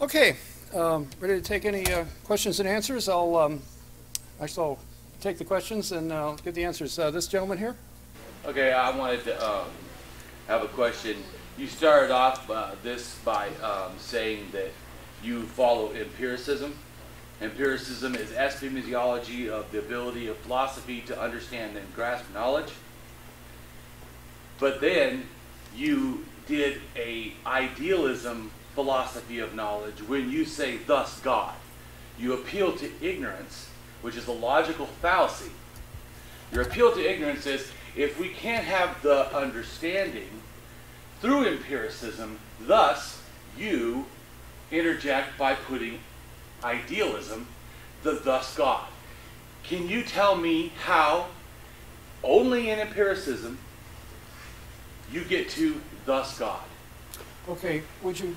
Okay, ready to take any questions and answers? I'll take the questions and I'll give the answers. This gentleman here. Okay, I wanted to have a question. You started off this by saying that you follow empiricism. Empiricism is epistemology of the ability of philosophy to understand and grasp knowledge. But then you did a idealism philosophy of knowledge when you say, thus God. You appeal to ignorance, which is a logical fallacy. Your appeal to ignorance is, if we can't have the understanding through empiricism, thus you interject by putting idealism, the thus God. Can you tell me how, only in empiricism, you get to thus God? Okay, would you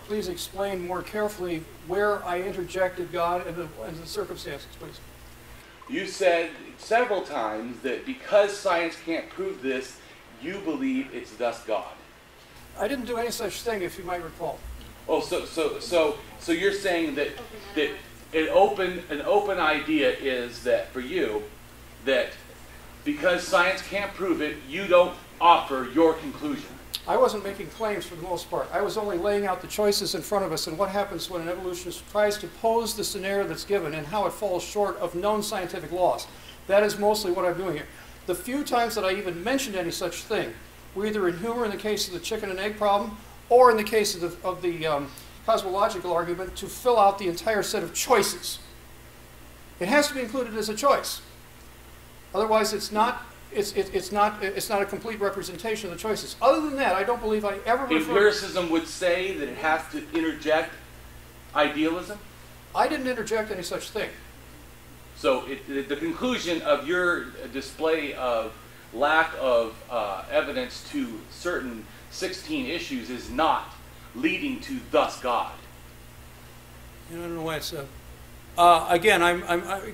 please explain more carefully where I interjected God and the circumstances, please? You said several times that because science can't prove this, you believe it's thus God. I didn't do any such thing, if you might recall. Oh, so you're saying that an open idea is that for you, that because science can't prove it, you don't offer your conclusion. I wasn't making claims for the most part. I was only laying out the choices in front of us and what happens when an evolutionist tries to pose the scenario that's given and how it falls short of known scientific laws. That is mostly what I'm doing here. The few times that I even mentioned any such thing were either in humor in the case of the chicken and egg problem or in the case of the cosmological argument to fill out the entire set of choices. It has to be included as a choice. Otherwise, it's not a complete representation of the choices. Other than that, I don't believe I ever referred... Empiricism would say that it has to interject idealism? I didn't interject any such thing. So the conclusion of your display of lack of evidence to certain 16 issues is not leading to thus God. I don't know why it's... again,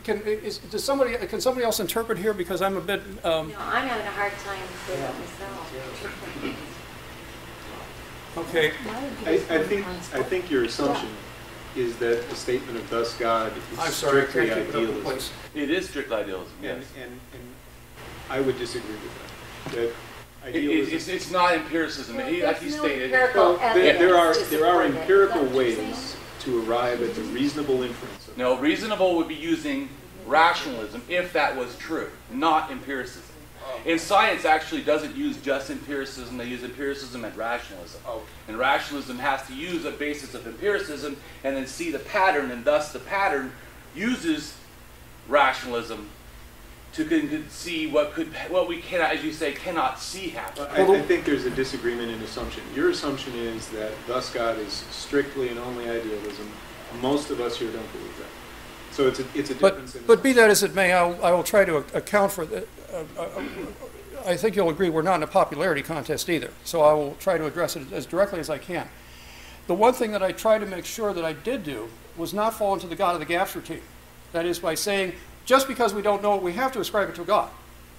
can somebody else interpret here, because I'm a bit... No, I'm having a hard time with it myself. Okay. I think your assumption is that a statement of thus God is strictly idealism. It is strict idealism, yes. And I would disagree with that. It's not empiricism. Like you stated, there are empirical ways to arrive at the reasonable inference. No, reasonable would be using rationalism if that was true, not empiricism. And science actually doesn't use just empiricism, they use empiricism and rationalism. And rationalism has to use a basis of empiricism and then see the pattern, and thus the pattern uses rationalism to see what we cannot, as you say, cannot see happen. I think there's a disagreement in assumption. Your assumption is that thus God is strictly and only idealism. Most of us here don't believe that. So it's a difference. But be that as it may, I will try to account for that. I think you'll agree we're not in a popularity contest either. So I will try to address it as directly as I can. The one thing that I tried to make sure that I did do was not fall into the God of the gaps routine. That is, by saying, just because we don't know it, we have to ascribe it to a God.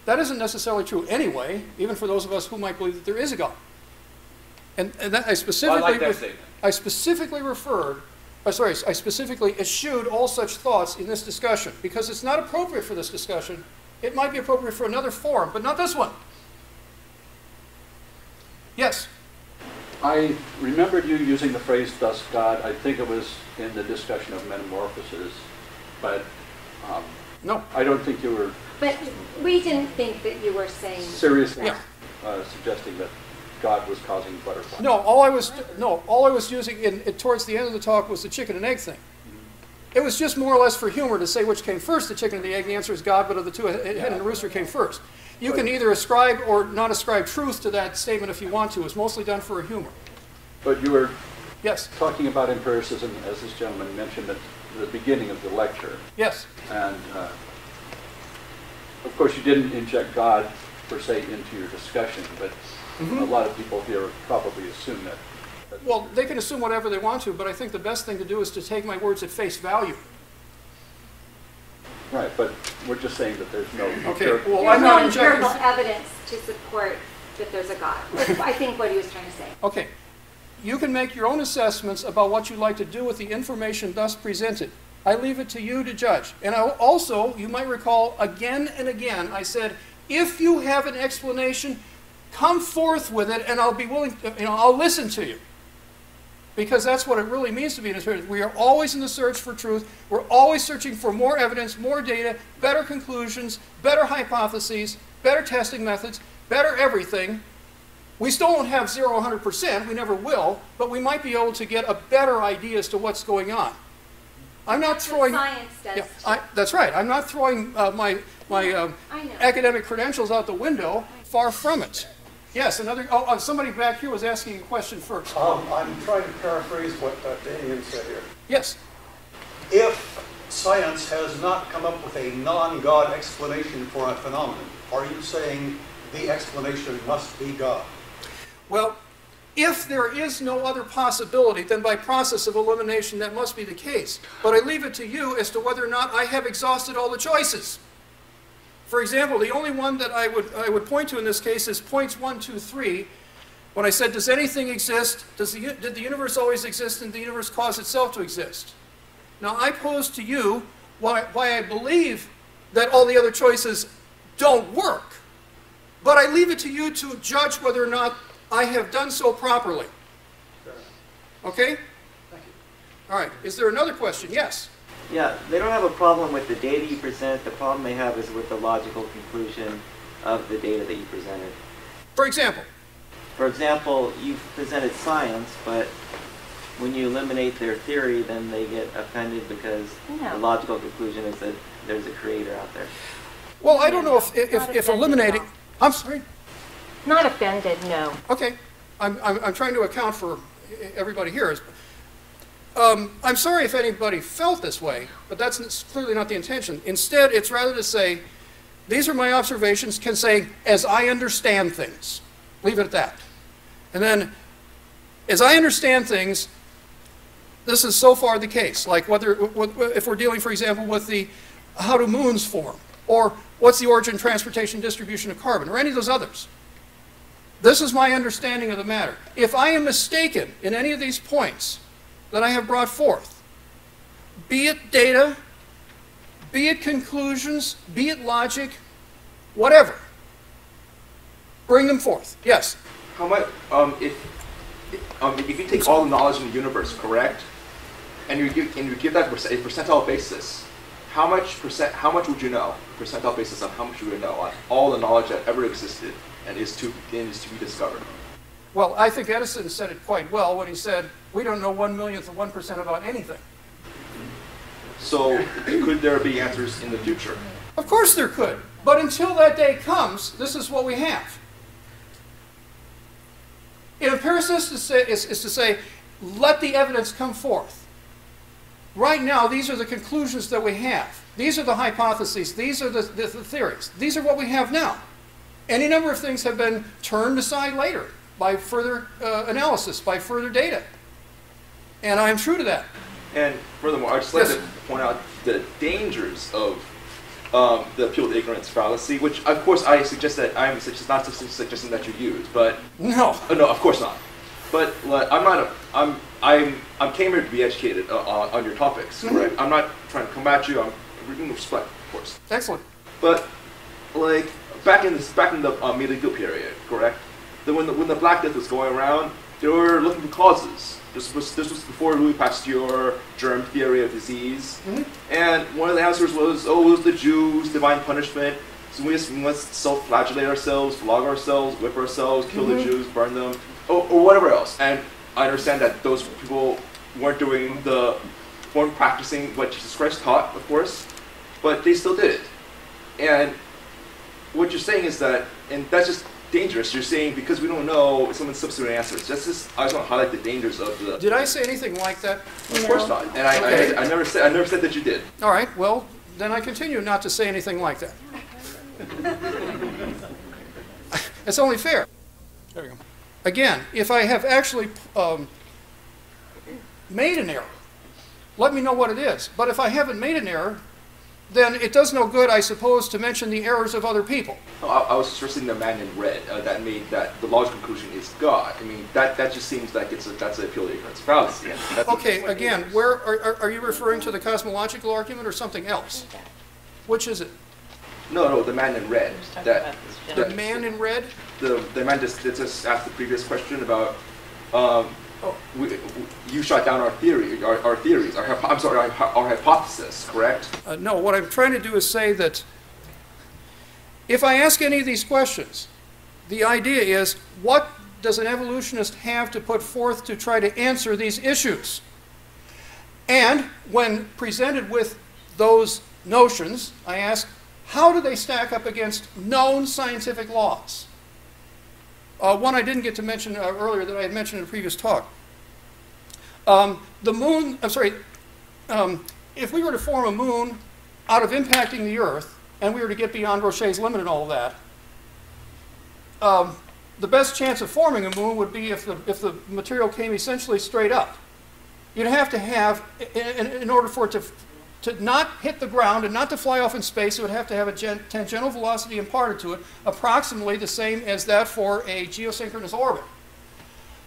That isn't necessarily true anyway, even for those of us who might believe that there is a God. And that I specifically, I like that statement. I specifically I specifically eschewed all such thoughts in this discussion because it's not appropriate for this discussion. It might be appropriate for another forum, but not this one. Yes? I remembered you using the phrase, thus God. I think it was in the discussion of metamorphosis, but no. I don't think you were... But we didn't think that you were saying... Seriously Yeah. Suggesting that God was causing butterflies. No, all I was using towards the end of the talk was the chicken and egg thing. It was just more or less for humor to say which came first, the chicken and the egg. The answer is God, but of the two, hen and the rooster came first. You can either ascribe or not ascribe truth to that statement if you want to. It's mostly done for humor. But you were talking about empiricism, as this gentleman mentioned at the beginning of the lecture. Yes. And of course you didn't inject God per se into your discussion, but a lot of people here probably assume that. Well, they can assume whatever they want to, but I think the best thing to do is to take my words at face value. Right, but we're just saying that there's no empirical. Well, there's no empirical evidence to support that there's a God. That's, I think, what he was trying to say. Okay. You can make your own assessments about what you'd like to do with the information thus presented. I leave it to you to judge. And also, you might recall, again and again, I said, if you have an explanation, come forth with it, and I'll be willing, I'll listen to you. Because that's what it really means to be an empiricist. We are always in the search for truth. We're always searching for more evidence, more data, better conclusions, better hypotheses, better testing methods, better everything. We still won't have 0 100%, we never will, but we might be able to get a better idea as to what's going on. I'm not throwing... Science does. That's right. I'm not throwing my academic credentials out the window. Far from it. Yes, somebody back here was asking a question first. I'm trying to paraphrase what Damien said here. Yes. If science has not come up with a non-God explanation for a phenomenon, are you saying the explanation must be God? Well, if there is no other possibility, then by process of elimination that must be the case. But I leave it to you as to whether or not I have exhausted all the choices. For example, the only one that I would point to in this case is points 1, 2, 3. When I said, does anything exist? Did the universe always exist and the universe cause itself to exist? Now, I pose to you why I believe that all the other choices don't work. But I leave it to you to judge whether or not I have done so properly. Okay? Thank you. All right. Is there another question? Yes. Yeah, they don't have a problem with the data you present. The problem they have is with the logical conclusion of the data that you presented. For example? For example, you've presented science, but when you eliminate their theory, then they get offended because the logical conclusion is that there's a creator out there. Well, I don't know if eliminating... I'm sorry? Not offended, no. Okay. I'm trying to account for everybody here. I'm sorry if anybody felt this way, but that's clearly not the intention. Instead, it's rather to say, these are my observations, can say, as I understand things. Leave it at that. And then, as I understand things, this is so far the case. Like if we're dealing, for example, with the how do moons form, or what's the origin, transportation, distribution of carbon, or any of those others. This is my understanding of the matter. If I am mistaken in any of these points that I have brought forth, be it data, be it conclusions, be it logic, whatever, bring them forth. Yes? How much, if you take all the knowledge in the universe, correct, and you give that a percentile basis, how much would you know? Percentile basis on how much you would know on all the knowledge that ever existed and is to be discovered. Well, I think Edison said it quite well when he said, we don't know 1/1,000,000th of 1% about anything. So could there be answers in the future? Of course there could. But until that day comes, this is what we have. An empiricist is to say, let the evidence come forth. Right now, these are the conclusions that we have. These are the hypotheses. These are the theories. These are what we have now. Any number of things have been turned aside later by further analysis, by further data. And I am true to that. And furthermore, I'd just like to point out the dangers of the appeal to ignorance fallacy, which of course I'm not suggesting that you use, but no, of course not. But I came here to be educated on your topics, correct? I'm not trying to combat you. I'm reading with respect, of course. Excellent. But like back in the medieval period, correct? When the Black Death was going around, they were looking for causes. This was before Louis Pasteur, germ theory of disease. And one of the answers was, it was the Jews, divine punishment. So we must self-flagellate ourselves, flog ourselves, whip ourselves, kill the Jews, burn them, or whatever else. And I understand that those people weren't practicing what Jesus Christ taught, of course, but they still did it. And what you're saying is that, and that's just dangerous. You're saying because we don't know someone's substitute answers. I just want to highlight the dangers of the. Did I say anything like that? Of course not. And I never said that you did. All right. Well, then I continue not to say anything like that. It's only fair. There we go. Again, if I have actually made an error, let me know what it is. But if I haven't made an error, then it does no good, I suppose, to mention the errors of other people. No, I was stressing the man in red that made that the logical conclusion is God. I mean, that just seems like that's a purely ignorance fallacy. Okay, again, where are you referring to the cosmological argument or something else? Which is it? No, the man in red. The man in red? The man just asked the previous question about you shot down our theories, our hypothesis, correct? No, what I'm trying to do is say that if I ask any of these questions, the idea is, what does an evolutionist have to put forth to try to answer these issues? And when presented with those notions, I ask, how do they stack up against known scientific laws? One I didn't get to mention earlier that I had mentioned in a previous talk. The moon, if we were to form a moon out of impacting the Earth, and we were to get beyond Roche's limit and all of that, the best chance of forming a moon would be if the material came essentially straight up. You'd have to have, in order for it to not hit the ground and not to fly off in space, it would have to have a tangential velocity imparted to it, approximately the same as that for a geosynchronous orbit.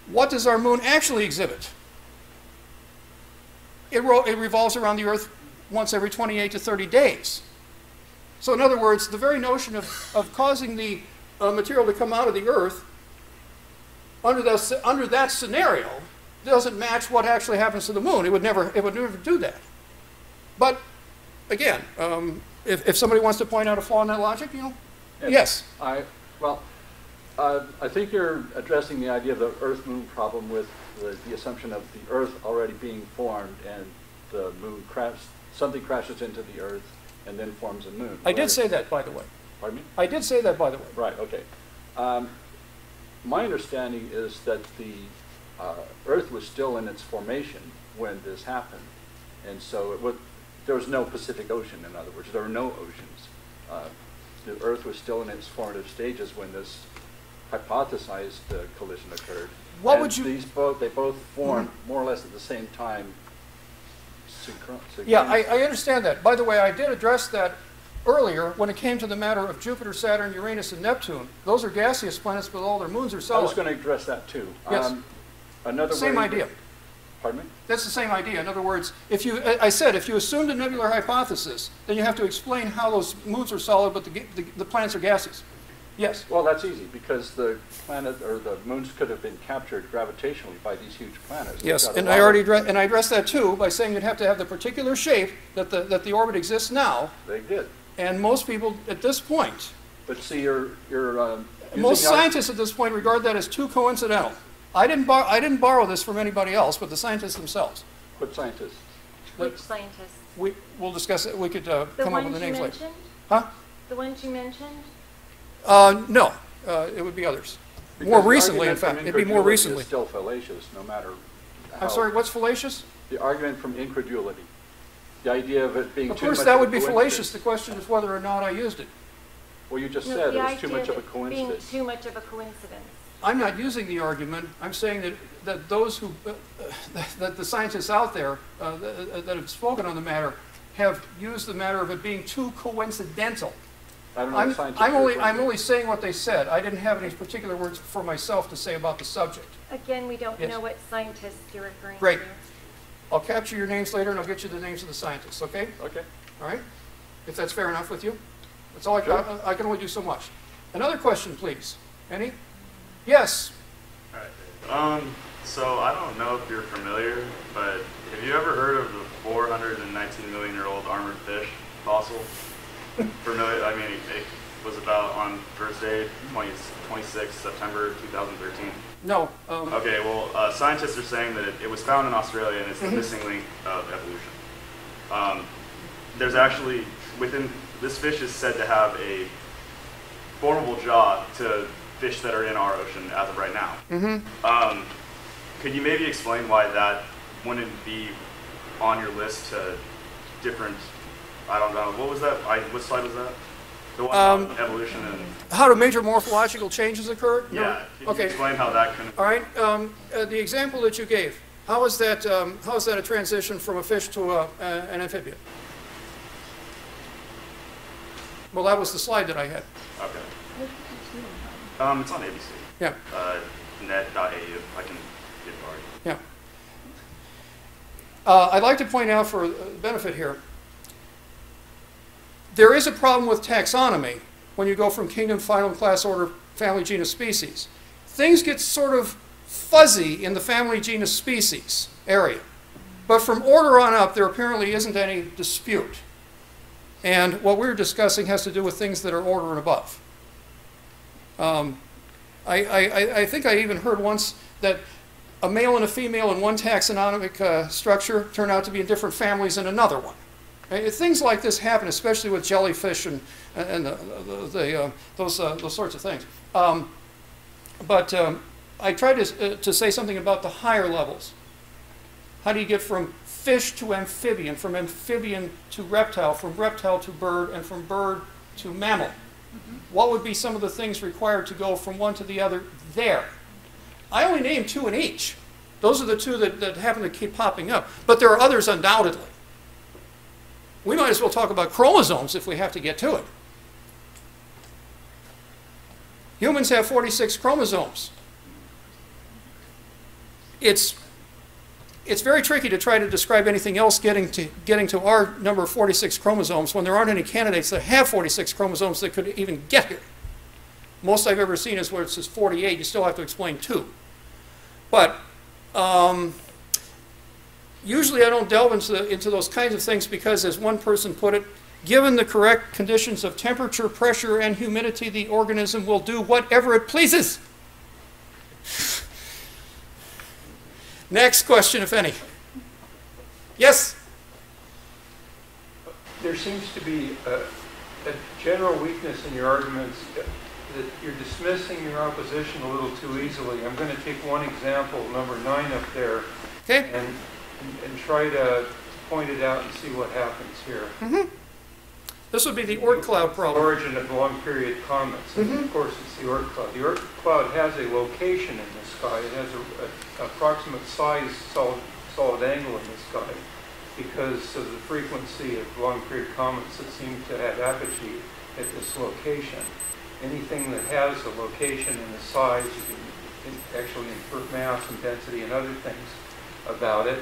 What does our moon actually exhibit? It revolves around the Earth once every 28 to 30 days. So in other words, the very notion of causing the material to come out of the Earth under that scenario doesn't match what actually happens to the moon. It would never do that. But again, if somebody wants to point out a flaw in that logic, yes. I think you're addressing the idea of the Earth-Moon problem with the assumption of the Earth already being formed and the moon something crashes into the Earth and then forms a moon. I did say that, by the way. Pardon me? I did say that, by the way. Right. Okay. My understanding is that the Earth was still in its formation when this happened, and so there was no Pacific Ocean. In other words, there were no oceans. The Earth was still in its formative stages when this hypothesized collision occurred. What would you? They both formed more or less at the same time. Yeah, I understand that. By the way, I did address that earlier when it came to the matter of Jupiter, Saturn, Uranus, and Neptune. Those are gaseous planets, but all their moons are solid. I was going to address that too. Yes. Same idea. Pardon me? That's the same idea. In other words, if you assumed a nebular hypothesis, then you have to explain how those moons are solid, but the planets are gaseous. Yes. Well, that's easy because the planet or the moons could have been captured gravitationally by these huge planets. Yes, and I addressed that too by saying you'd have to have the particular shape that the orbit exists now. They did. And most people at this point, but see, most scientists at this point regard that as too coincidental. I didn't borrow this from anybody else, but the scientists themselves. What scientists? Which scientists? We'll discuss it. We could come up with the names later. Huh? The ones you mentioned? No, it would be others. Because more recently, in fact. It'd be more recently. It's still fallacious, no matter how. I'm sorry, what's fallacious? The argument from incredulity. The idea of it being too much of a coincidence. Of course, that would be fallacious. The question is whether or not I used it. Well, you just said it was too much of a coincidence. Being too much of a coincidence. I'm not using the argument. I'm saying that those who, that the scientists out there that have spoken on the matter have used the matter of it being too coincidental. I don't know what scientists I'm only saying what they said. I didn't have any particular words for myself to say about the subject. Again, we don't know what scientists you're referring Great. to. I'll capture your names later and I'll get you the names of the scientists, okay? Okay. All right? If that's fair enough with you? That's all I can only do so much. Another question, please. Any? Yes. All right. So I don't know if you're familiar, but have you ever heard of the 419 million year old armored fish fossil? Familiar? I mean, it was about on Thursday, 26 September 2013. No. Okay, well, scientists are saying that it was found in Australia and it's the missing link of evolution. There's actually, this fish is said to have a formidable jaw to fish that are in our ocean as of right now. Could you maybe explain why that wouldn't be on your list to different, I don't know, what was that? What slide was that? The one on evolution and... How do major morphological changes occur? Yeah, can you explain how that can... All right, the example that you gave, how is that a transition from a fish to an amphibian? Well, that was the slide that I had. Okay. It's on ABC. Yeah. Net.au. I can get it already. Yeah. I'd like to point out for benefit here, there is a problem with taxonomy when you go from kingdom, phylum, class, order, family, genus, species. Things get sort of fuzzy in the family, genus, species area. But from order on up, there apparently isn't any dispute. And what we're discussing has to do with things that are order and above. I think I even heard once that a male and a female in one taxonomic structure turn out to be in different families in another one. Things like this happen, especially with jellyfish and those sorts of things. But I tried to say something about the higher levels. How do you get from fish to amphibian, from amphibian to reptile, from reptile to bird, and from bird to mammal? What would be some of the things required to go from one to the other there? I only named 2 in each. Those are the 2 that happen to keep popping up. But there are others undoubtedly. We might as well talk about chromosomes if we have to get to it. Humans have 46 chromosomes. It's very tricky to try to describe anything else getting to our number of 46 chromosomes when there aren't any candidates that have 46 chromosomes that could even get here. Most I've ever seen is where it says 48. You still have to explain 2. But usually I don't delve into those kinds of things because, as one person put it, given the correct conditions of temperature, pressure, and humidity, the organism will do whatever it pleases. Next question, if any. Yes? There seems to be a general weakness in your arguments that you're dismissing your opposition a little too easily. I'm going to take one example, number 9 up there, okay, and try to point it out and see what happens here. Mm-hmm. This would be the Oort cloud problem. Origin of long period comets. And of course, it's the Oort cloud. The Oort cloud has a location in the sky. It has an approximate size solid angle in the sky because of the frequency of long period comets that seem to have apogee at this location. Anything that has a location and a size, you can actually infer mass and density and other things about it,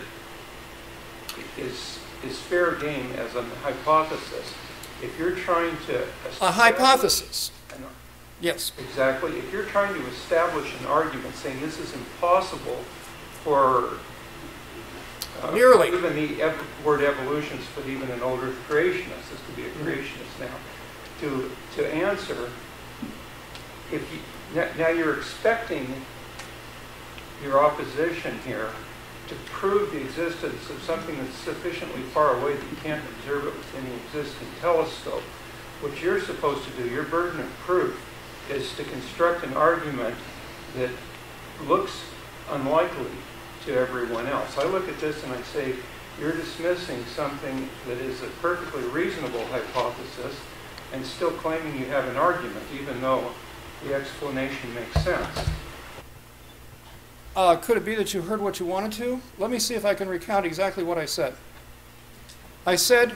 is fair game as a hypothesis. If you're trying to a hypothesis. Yes. Exactly. If you're trying to establish an argument saying this is impossible for nearly even the word evolutionists, but even an older creationist, this could be a creationist now, to answer, if you, now you're expecting your opposition here to prove the existence of something that's sufficiently far away that you can't observe it with any existing telescope. What you're supposed to do, your burden of proof, is to construct an argument that looks unlikely to everyone else. I look at this and I say, you're dismissing something that is a perfectly reasonable hypothesis and still claiming you have an argument, even though the explanation makes sense. Could it be that you heard what you wanted to? Let me see if I can recount exactly what I said. I said,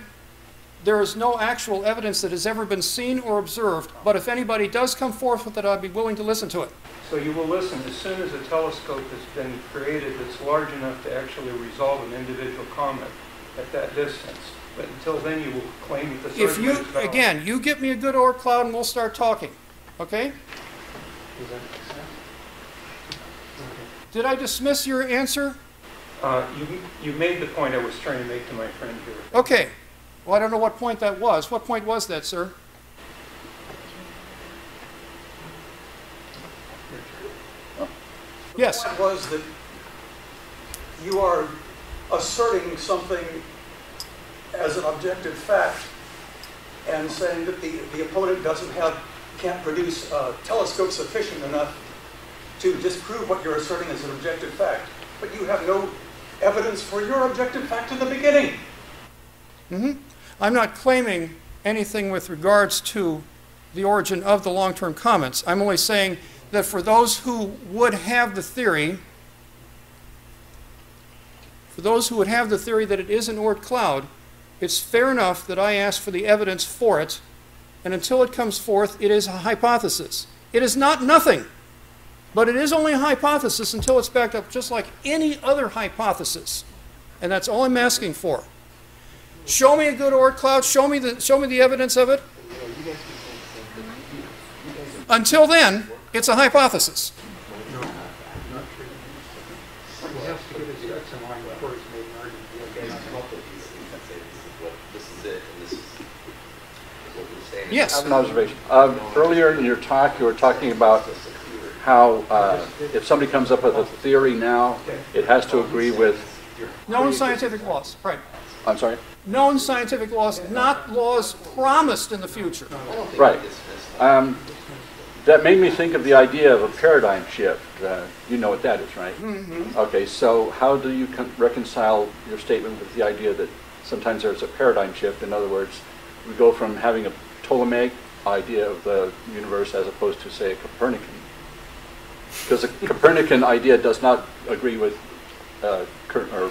there is no actual evidence that has ever been seen or observed, but if anybody does come forth with it, I'd be willing to listen to it. So you will listen as soon as a telescope has been created that's large enough to actually resolve an individual comet at that distance. But until then, you will claim that this argument is valid. Again, you get me a good Oort cloud and we'll start talking. Okay? Does that make sense? Did I dismiss your answer? You made the point I was trying to make to my friend here. Okay. Well, I don't know what point that was. What point was that, sir? Yes. The point was that you are asserting something as an objective fact and saying that the opponent can't produce a telescope sufficient enough to disprove what you're asserting as an objective fact. But you have no evidence for your objective fact in the beginning. Mm-hmm. I'm not claiming anything with regards to the origin of the long-term comets. I'm only saying that for those who would have the theory, that it is an Oort cloud, it's fair enough that I ask for the evidence for it And until it comes forth, it is a hypothesis. It is not nothing, but it is only a hypothesis until it's backed up just like any other hypothesis. And that's all I'm asking for. Show me a good Oort cloud. Show me the evidence of it. Until then, it's a hypothesis. Yes. I have an observation. Earlier in your talk, you were talking about how if somebody comes up with a theory now, it has to agree with known scientific laws. Right. I'm sorry? Known scientific laws, not laws promised in the future. Right. That made me think of the idea of a paradigm shift. You know what that is, right? Mm-hmm. Okay, so how do you reconcile your statement with the idea that sometimes there's a paradigm shift? In other words, we go from having a Ptolemaic idea of the universe as opposed to, say, a Copernican. Because a Copernican idea does not agree with or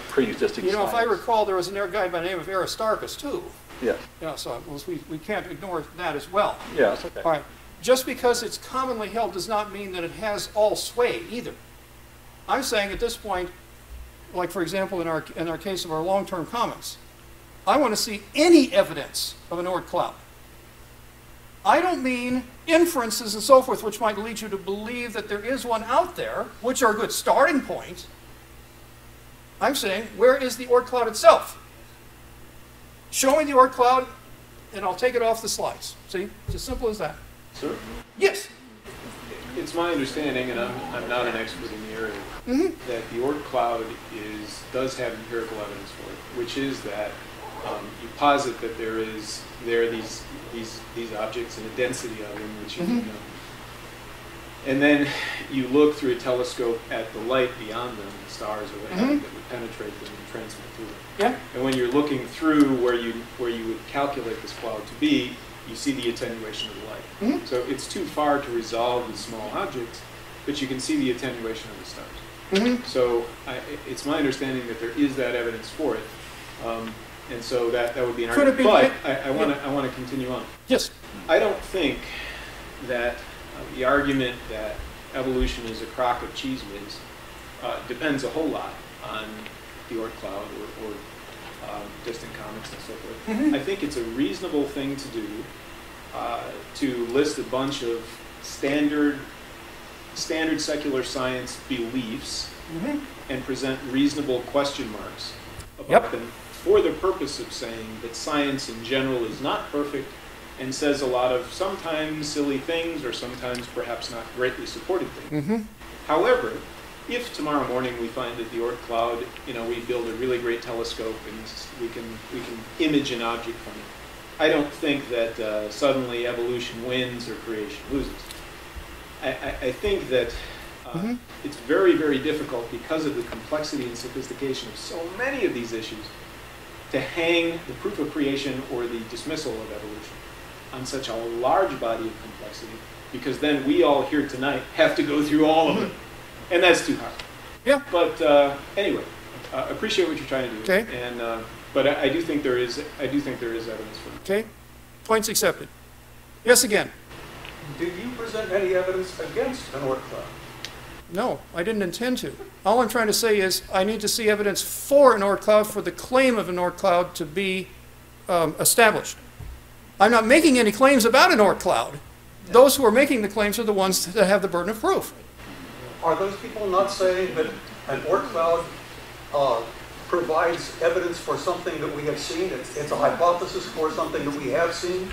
pre-existing science. If I science. recall, there was an guy by the name of Aristarchus, too. Yeah. Yeah, so we can't ignore that as well. Yeah, that's okay. All right. Just because it's commonly held does not mean that it has all sway either. I'm saying at this point, like for example in our case of our long-term comments, I want to see any evidence of an Oort cloud. I don't mean inferences and so forth, which might lead you to believe that there is one out there, which are a good starting point. I'm saying, where is the Oort cloud itself? Show me the Oort cloud, and I'll take it off the slides. See? It's as simple as that. Sir? Yes? It's my understanding, and I'm not an expert in the area, that the Oort cloud does have empirical evidence for it, which is that you posit that there are these objects and a density of them which you know. And then you look through a telescope at the light beyond them, the stars or whatever, that would penetrate them and transmit through them. Yeah. And when you're looking through where you would calculate this cloud to be, you see the attenuation of the light. So it's too far to resolve the small objects, but you can see the attenuation of the stars. So it's my understanding that there is that evidence for it. And so that would be an argument. But I want to continue on. Yes. I don't think that the argument that evolution is a crock of cheese whiz depends a whole lot on the Oort cloud or distant comets and so forth. I think it's a reasonable thing to do to list a bunch of standard secular science beliefs and present reasonable question marks about them for the purpose of saying that science in general is not perfect and says a lot of sometimes silly things or sometimes perhaps not greatly supported things. However, if tomorrow morning we find that the Oort cloud, we build a really great telescope and we can image an object from it, I don't think that suddenly evolution wins or creation loses. I think that it's very, very difficult because of the complexity and sophistication of so many of these issues to hang the proof of creation or the dismissal of evolution on such a large body of complexity, because then we all here tonight have to go through all of it, and that's too hard. Yeah. But anyway, appreciate what you're trying to do. Okay. And but I do think there is evidence for it. Okay. Points accepted. Yes, again. Did you present any evidence against an Oort cloud? No, I didn't intend to. All I'm trying to say is I need to see evidence for an Oort cloud, for the claim of an Oort cloud to be established. I'm not making any claims about an Oort cloud. Those who are making the claims are the ones that have the burden of proof. Are those people not saying that an Oort cloud provides evidence for something that we have seen? It's a hypothesis for something that we have seen?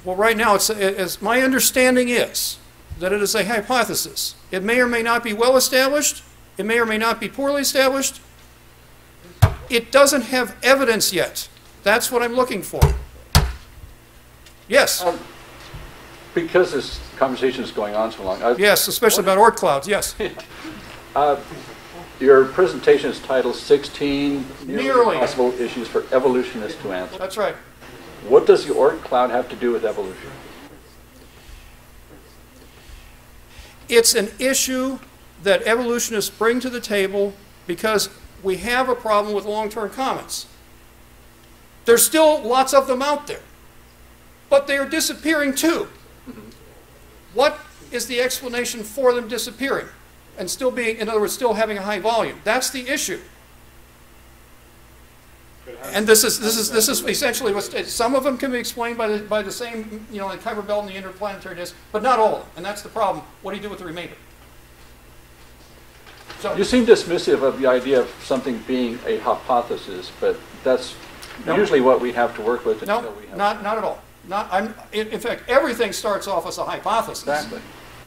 Well, right now, as my understanding is that it is a hypothesis. It may or may not be well established. It may or may not be poorly established. It doesn't have evidence yet. That's what I'm looking for. Yes? Because this conversation is going on so long. Yes, especially about Oort clouds, yes. Your presentation is titled 16 Nearly Possible Issues for Evolutionists to Answer. That's right. What does the Oort cloud have to do with evolution? It's an issue that evolutionists bring to the table because we have a problem with long-term comets. There's still lots of them out there. But they are disappearing too. What is the explanation for them disappearing and still being, in other words, still having a high volume? That's the issue. And this is essentially what some of them can be explained by the same, the Kuiper belt and the interplanetary disk, but not all of them. And that's the problem. What do you do with the remainder? So, you seem dismissive of the idea of something being a hypothesis, but that's usually what we have to work with until we have. Not at all. In fact, everything starts off as a hypothesis. Exactly.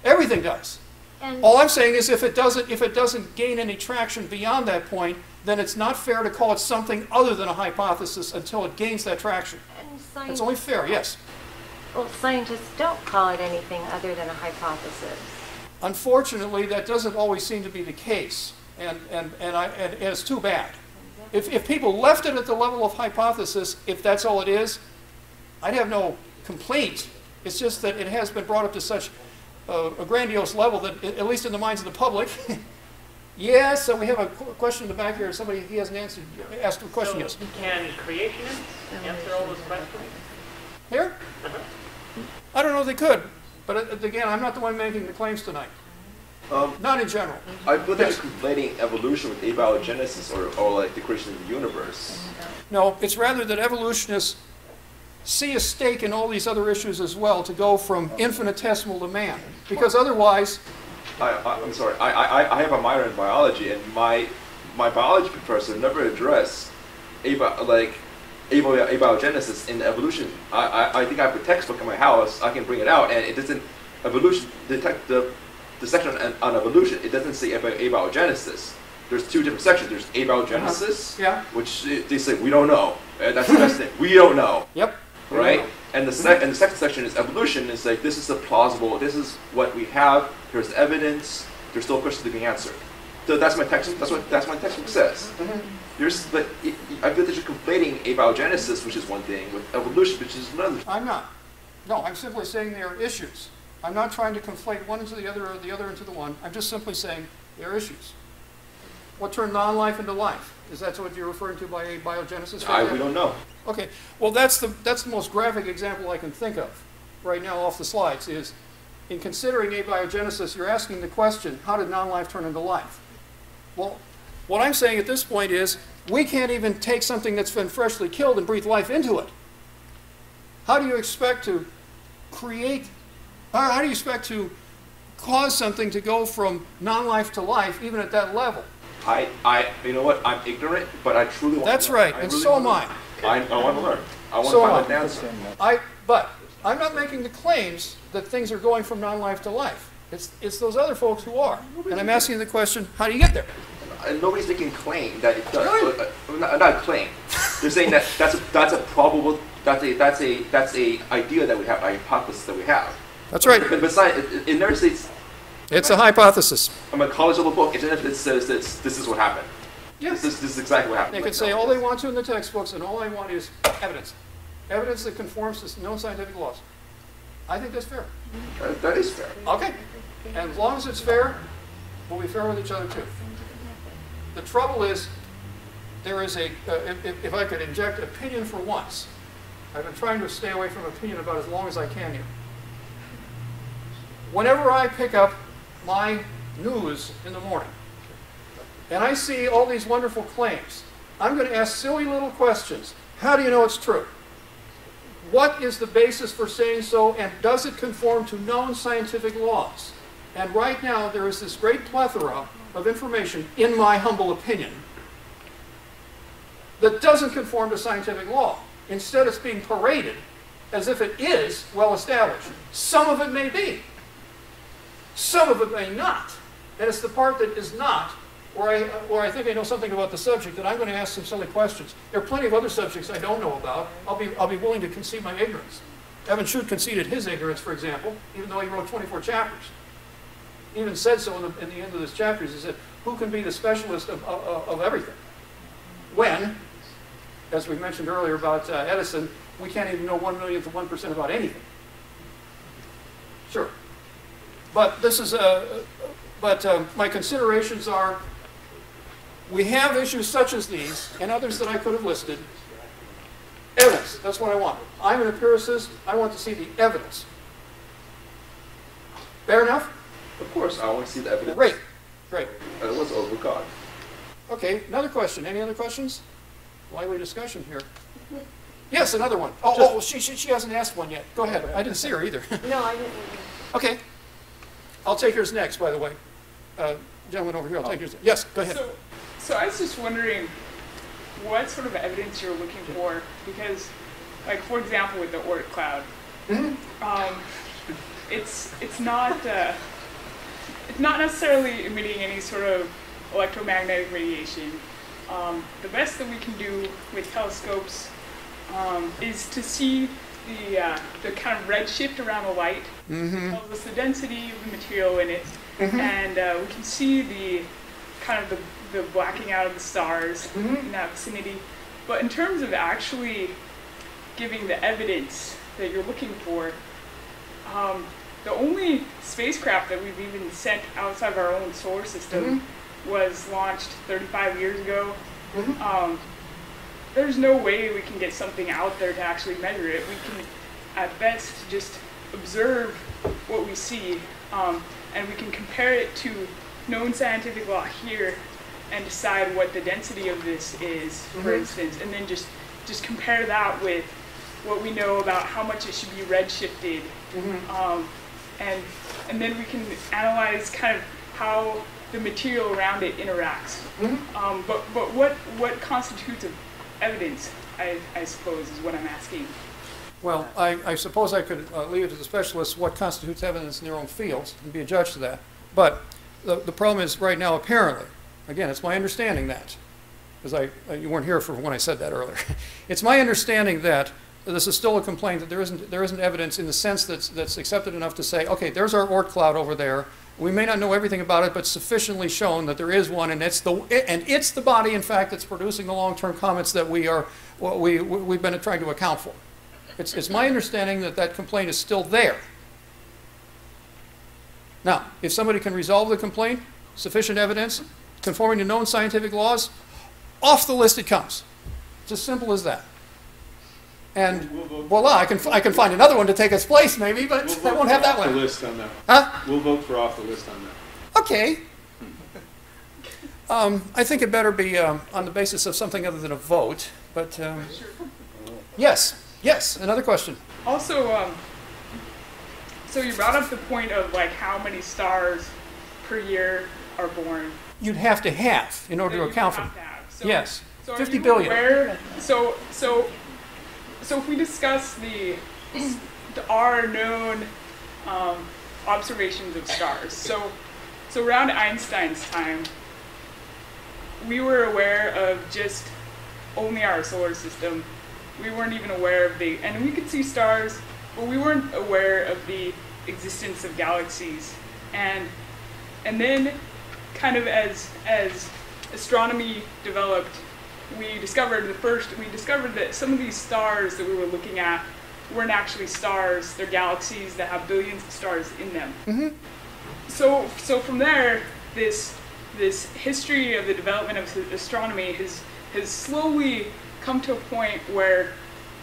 Everything does. And All I'm saying is if it doesn't gain any traction beyond that point, then it's not fair to call it something other than a hypothesis until it gains that traction. It's only fair, yes. Well, scientists don't call it anything other than a hypothesis. Unfortunately, that doesn't always seem to be the case, and it's too bad. If people left it at the level of hypothesis, if that's all it is, I'd have no complaint. It's just that it has been brought up to such a grandiose level that, at least in the minds of the public, yes. So we have a question in the back here. Somebody he hasn't asked a question. Yes. Can creationists answer all those questions? Here? I don't know if they could, but again, I'm not the one making the claims tonight. Not in general. I feel that you're conflating evolution with abiogenesis or like the creation of the universe. No, it's rather that evolutionists see a stake in all these other issues as well to go from infinitesimal to man. Because otherwise... I'm sorry, I have a minor in biology, and my biology professor never addressed abiogenesis in evolution. I think I have a textbook in my house, I can bring it out, and it doesn't, evolution, the section on evolution, it doesn't say abiogenesis. There's two different sections. There's abiogenesis, which they say, we don't know. That's the best thing. We don't know. Yep. Right? And the second section is evolution. It's like, this is the plausible, this is what we have, there's evidence, there's still questions to be answered. So that's my textbook, that's what my textbook says. But I feel that you're conflating abiogenesis, which is one thing, with evolution, which is another. I'm not. No, I'm simply saying there are issues. I'm not trying to conflate one into the other or the other into the one. I'm just simply saying there are issues. What turned non-life into life? Is that what you're referring to by abiogenesis? We don't know. Okay, well that's the most graphic example I can think of right now off the slides is, in considering abiogenesis, you're asking the question, how did non-life turn into life? Well, what I'm saying at this point is, we can't even take something that's been freshly killed and breathe life into it. How do you expect to create, how do you expect to cause something to go from non-life to life, even at that level? You know what? I'm ignorant, but I truly want That's to learn. right, and so am I. I want to learn. I want So to am find I. an answer. But I'm not making the claims that things are going from non-life to life. It's those other folks who are. And I'm asking the question, how do you get there? And nobody's making claim that it does. Really? Not a claim. They're saying that that's a probable, that's a idea that we have, a hypothesis that we have. That's right. But besides, it never says. It's a hypothesis. I'm a college level book. It says that this is what happened. Yes. This is exactly what happened. They could say all they want to in the textbooks, and all I want is evidence. Evidence that conforms to known scientific laws. I think that's fair. That is fair. Okay. And as long as it's fair, we'll be fair with each other too. The trouble is, there is a, if I could inject opinion for once, I've been trying to stay away from opinion about as long as I can here. Whenever I pick up my news in the morning, and I see all these wonderful claims, I'm going to ask silly little questions. How do you know it's true? What is the basis for saying so, and does it conform to known scientific laws? And right now, there is this great plethora of information, in my humble opinion, that doesn't conform to scientific law. Instead, it's being paraded as if it is well established. Some of it may be. Some of it may not. And it's the part that is not, where I think I know something about the subject, that I'm going to ask some silly questions. There are plenty of other subjects I don't know about. I'll be willing to concede my ignorance. Evan Shute conceded his ignorance, for example, even though he wrote 24 chapters. He even said so in the end of his chapters. He said, who can be the specialist of everything? When, as we mentioned earlier about Edison, we can't even know 1/millionth of 1% about anything. Sure. But this is my considerations are, we have issues such as these, and others that I could have listed. Evidence. That's what I want. I'm an empiricist. I want to see the evidence. Fair enough? Of course, I want to see the evidence. Great. Great. That it was over God. Okay, another question. Any other questions? Lively discussion here. Yes, another one. Oh, she hasn't asked one yet. Go ahead. I didn't see her either. No, I didn't. Okay. I'll take yours next, by the way. Gentleman over here, I'll take yours. Yes, go ahead. So I was just wondering what sort of evidence you're looking for, because, like, for example, with the Oort cloud, it's not necessarily emitting any sort of electromagnetic radiation. The best that we can do with telescopes is to see the kind of redshift around the light. It tells us the density of the material in it, and we can see the kind of the blacking out of the stars in that vicinity. But in terms of actually giving the evidence that you're looking for, the only spacecraft that we've even sent outside of our own solar system was launched 35 years ago. There's no way we can get something out there to actually measure it. We can, at best, just observe what we see, and we can compare it to known scientific law here and decide what the density of this is, for instance, and then just compare that with what we know about how much it should be redshifted, and then we can analyze kind of how the material around it interacts. But what constitutes evidence, I suppose, is what I'm asking. Well, I suppose I could leave it to the specialists what constitutes evidence in their own fields and be a judge to that. But the problem is right now, apparently, again, it's my understanding that, because you weren't here for when I said that earlier. It's my understanding that this is still a complaint that there isn't evidence in the sense that's accepted enough to say, okay, there's our Oort cloud over there. We may not know everything about it, but sufficiently shown that there is one, and it's the body, in fact, that's producing the long-term comets that we've been trying to account for. It's my understanding that that complaint is still there. Now, if somebody can resolve the complaint, sufficient evidence, conforming to known scientific laws, off the list it comes. It's as simple as that. And voila, I can find another one to take its place, maybe, but I won't have that one. We'll vote for off the list on that. Huh? We'll vote for off the list on that. Okay. I think it better be on the basis of something other than a vote. But yes, another question. Also, so you brought up the point of like how many stars per year are born. You'd have to have in order to account for them. Yes, so 50 billion. So if we discuss our known observations of stars, so around Einstein's time, we were aware of just only our solar system. We weren't even aware of and we could see stars, but we weren't aware of the existence of galaxies. And then, kind of as astronomy developed, we discovered that some of these stars that we were looking at weren't actually stars. They're galaxies that have billions of stars in them. So from there, this history of the development of astronomy has slowly come to a point where,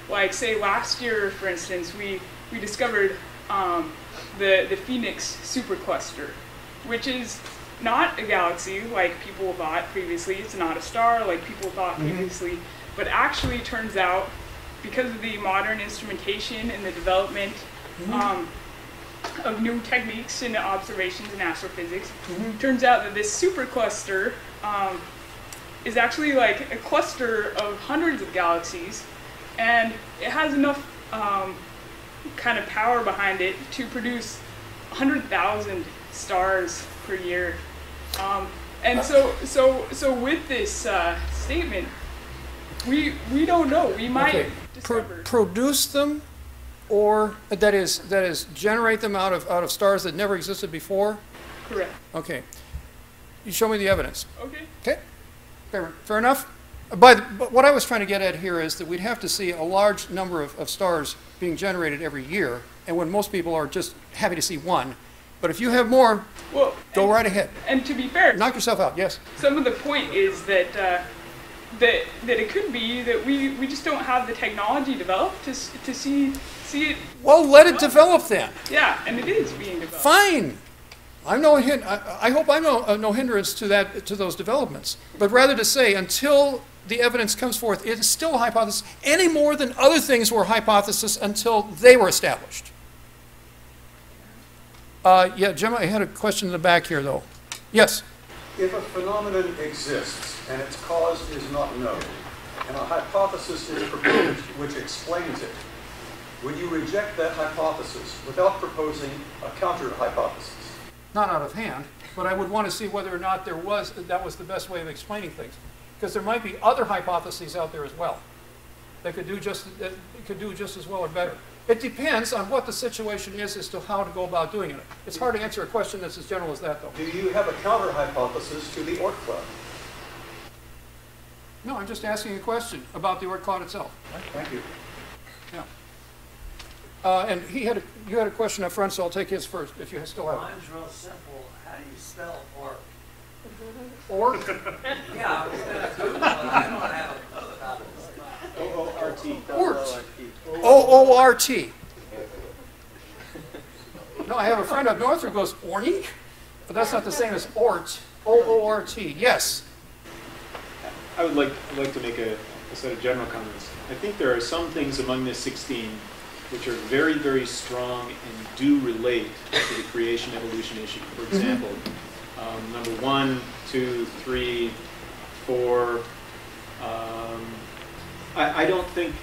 like, say last year, for instance, we discovered the Phoenix supercluster, which is not a galaxy like people thought previously. It's not a star like people thought previously, but actually turns out, because of the modern instrumentation and the development of new techniques and observations in astrophysics, turns out that this supercluster is actually like a cluster of hundreds of galaxies, and it has enough kind of power behind it to produce 100,000 stars per year. And so with this statement, we don't know. We might discover. Produce them, or that is generate them out of stars that never existed before? Correct. Okay. You show me the evidence. Okay. Okay. Fair enough. But what I was trying to get at here is that we'd have to see a large number of stars being generated every year, and when most people are just happy to see one. But if you have more, go right ahead. And to be fair, knock yourself out. Yes. Some of the point is that that it could be that we just don't have the technology developed to see it. Well, let it develop then. Yeah, and it is being developed. Fine. I'm no I hope I'm no hindrance to those developments, but rather to say until the evidence comes forth, it is still a hypothesis any more than other things were hypotheses until they were established. Yeah, Jim, I had a question in the back here, though. Yes? If a phenomenon exists and its cause is not known, and a hypothesis is proposed which explains it, would you reject that hypothesis without proposing a counter-hypothesis? Not out of hand, but I would want to see whether or not that was the best way of explaining things. Because there might be other hypotheses out there as well that could do just as well or better. It depends on what the situation is as to how to go about doing it. It's hard to answer a question that's as general as that, though. Do you have a counter-hypothesis to the Oort cloud? No, I'm just asking a question about the Oort cloud itself. Thank you. Yeah. And you had a question up front, so I'll take his first, if you still have it. Mine's real simple. How do you spell Oort? Oort? Yeah, I was going to Google it. I don't have a clue about it. O-O-R-T. Oort. O-O-R-T. No, I have a friend up north who goes, Ornik? But that's not the same as Oort. O-O-R-T. Yes. I would like to make a set of general comments. I think there are some things among this 16 which are very, very strong and do relate to the creation evolution issue. For example, number 1, 2, 3, 4. I don't think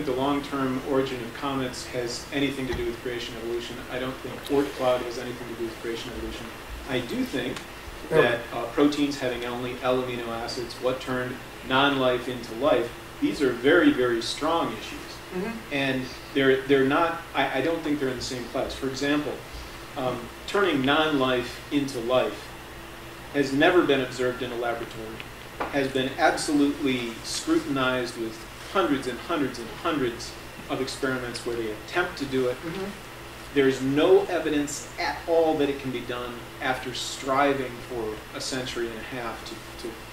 the long-term origin of comets has anything to do with creation evolution. I don't think Oort cloud has anything to do with creation evolution. I do think that proteins having only L amino acids, what turned non-life into life, these are very, very strong issues. And they're not, I don't think they're in the same class. For example, turning non-life into life has never been observed in a laboratory, has been absolutely scrutinized with hundreds and hundreds and hundreds of experiments where they attempt to do it. There's no evidence at all that it can be done after striving for a century and a half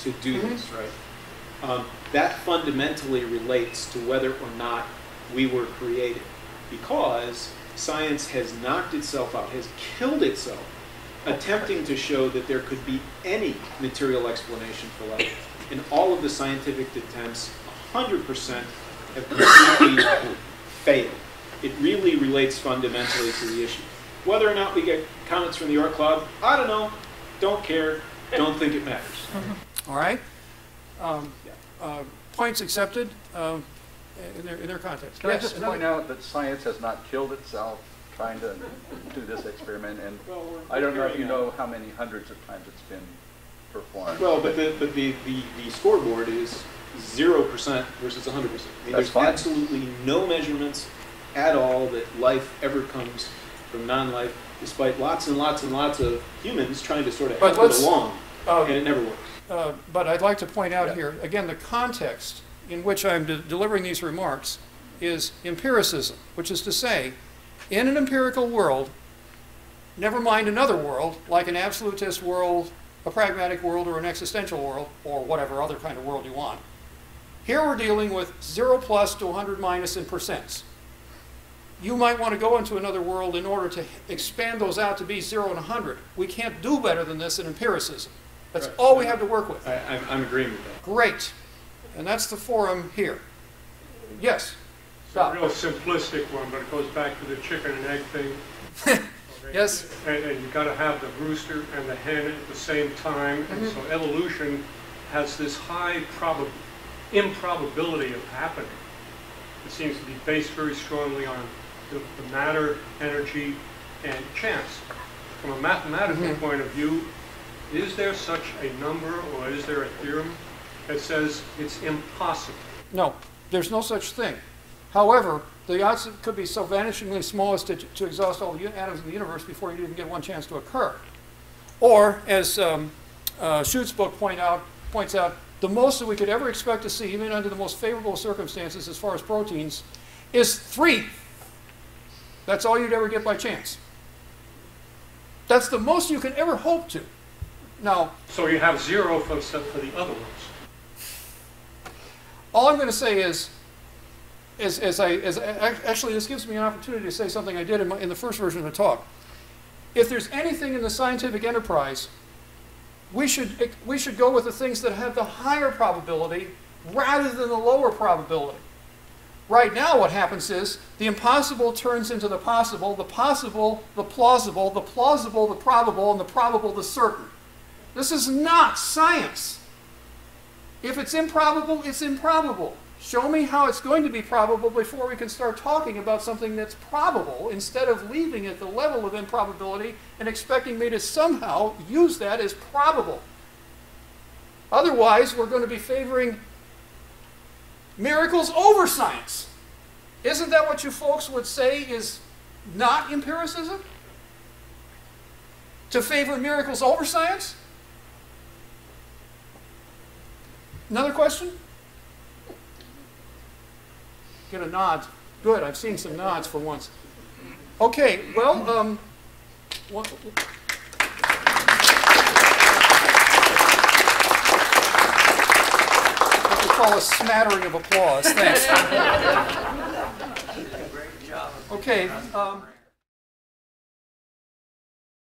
to do this, right? That fundamentally relates to whether or not we were created, because science has knocked itself out, has killed itself, attempting to show that there could be any material explanation for life. And all of the scientific attempts, 100%, have completely failed. It really relates fundamentally to the issue. Whether or not we get comments from the Oort cloud, I don't know, don't care, don't think it matters. All right. Points accepted in their context. Can I just point out that science has not killed itself trying to do this experiment, and I don't know if you know how many hundreds of times it's been performed. Well, but the scoreboard is 0% versus 100%. I mean, there's absolutely no measurements at all that life ever comes from non-life, despite lots and lots and lots of humans trying to sort of help it along, and it never works. But I'd like to point out here, again, the context in which I'm delivering these remarks is empiricism, which is to say, in an empirical world, never mind another world, like an absolutist world, a pragmatic world, or an existential world, or whatever other kind of world you want. Here we're dealing with 0 plus to 100 minus in percents. You might want to go into another world in order to expand those out to be 0 and 100. We can't do better than this in empiricism. That's all we have to work with. I'm agreeing with that. Great. And that's the forum here. Yes? It's a real simplistic one, but it goes back to the chicken and egg thing. Yes? And you've got to have the rooster and the hen at the same time. And so evolution has this high improbability of happening. It seems to be based very strongly on the matter, energy, and chance. From a mathematical point of view, is there such a number, or is there a theorem that says it's impossible? No, there's no such thing. However, the odds could be so vanishingly small as to exhaust all the atoms in the universe before you even get one chance to occur. Or, as Schutz's book points out, the most that we could ever expect to see, even under the most favorable circumstances as far as proteins, is 3. That's all you'd ever get by chance. That's the most you can ever hope to. Now, so you have 0 for the other ones. All I'm going to say is actually, this gives me an opportunity to say something I did in the first version of the talk. If there's anything in the scientific enterprise, we should go with the things that have the higher probability rather than the lower probability. Right now what happens is the impossible turns into the possible, the plausible, the plausible, the probable, and the probable, the certain. This is not science. If it's improbable, it's improbable. Show me how it's going to be probable before we can start talking about something that's probable, instead of leaving it at the level of improbability and expecting me to somehow use that as probable. Otherwise, we're going to be favoring miracles over science. Isn't that what you folks would say is not empiricism? To favor miracles over science? Another question? Get a nod. Good, I've seen some nods for once. Okay, well, what we call a smattering of applause. Thanks. Great job. Okay.